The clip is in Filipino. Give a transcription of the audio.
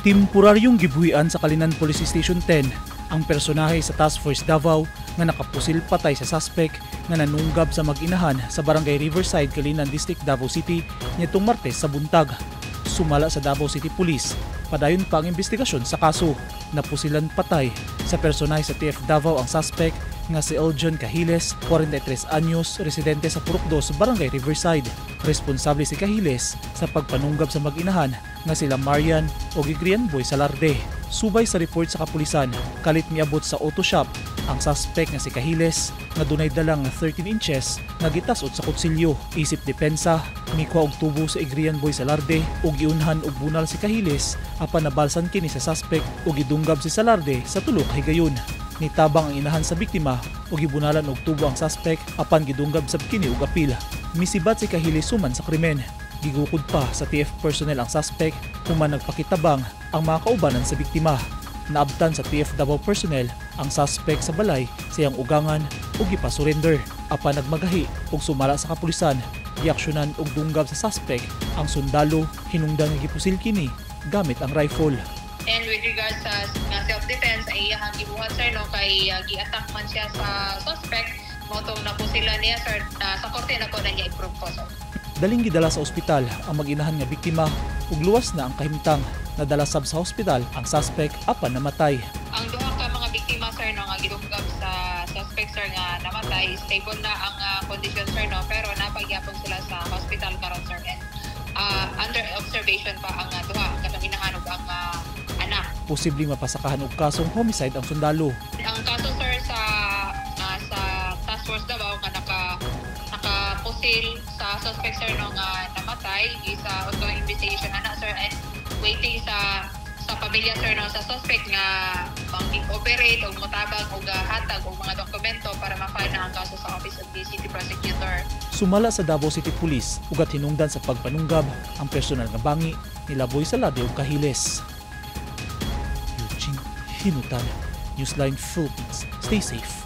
Temporaryong gibuhian sa Kalinan Police Station 10 ang personahe sa Task Force Davao nga nakapusil patay sa suspect nga nanunggab sa mag-inahan sa Barangay Riverside, Kalinan District, Davao City nitong Martes sa buntag. Sumala sa Davao City Police, padayon pa ang investigasyon sa kaso. Napusilan patay sa personahe sa TF Davao ang suspect nga si Eljon Cahiles, 43 anyos, residente sa Purok 2, Barangay Riverside. Responsable si Cahiles sa pagpanunggab sa mag-inahan nga sila Marian o Gigrian Boy Salarde. Subay sa report sa kapulisan, kalit miabot sa auto shop ang suspect nga si Cahiles nga dunay dalang 13 inches nga gitasod sa kutsilyo. Isip depensa, mikuha og tubo sa Gigrian Boy Salarde ug giunhan og bunal si Cahiles apan nabalsan kini sa suspect ug gidunggab si Salarde sa tulo ka higayon. Nitabang ang inahan sa biktima ug gibunalan og tubo ang suspect apan gidunggab sab kini og apil. Misibat si Cahiles suman sa krimen. Gigukod pa sa TF personnel ang suspect human nagpakitabang ang mga kaubanan sa biktima. Naabtan sa TF Davao personnel ang suspect sa balay sa iyang ugangan ug gipa-surrender. Apan nagmagahi ug sumala sa kapulisan, giaksyonan og dunggab sa suspect ang sundalo hinungdan nga gipusil kini gamit ang rifle. And with regards sa self-defense, ay iyahang gibuhat sir no kay gi-attack man siya sa suspect motong na po sila niya sir sa korte na po na niya i-prove po sir. Daling gidala sa ospital ang mag-inahan nga biktima ug luwas na ang kahimtang. Nadala sab sa ospital ang suspect apan namatay. Ang duha ka mga biktima sir no nga gidunggab sa suspect sir nga namatay, stable na ang condition sir no pero napagyapon sila sa hospital karon sir and under observation pa ang duha katong inahan ug ang anak. Posibleng mapasakahan og kasong homicide ang sundalo. Ang kaso sir sa Task Force Davao nga nakapusil sa suspect sir no nga namatay is ongoing investigation ana sir and waiting sa pamilya sir no sa suspect nga pang-operate o motabang o hatag o mga dokumento para ma-file na ang kaso sa Office of the City Prosecutor. Sumala sa Davao City Police ugat hinungdan sa pagpanunggab ang personal nga bangi nila Boy Salarde ug Cahiles. Eugene Hinutan, Newsline Philippines. Stay safe.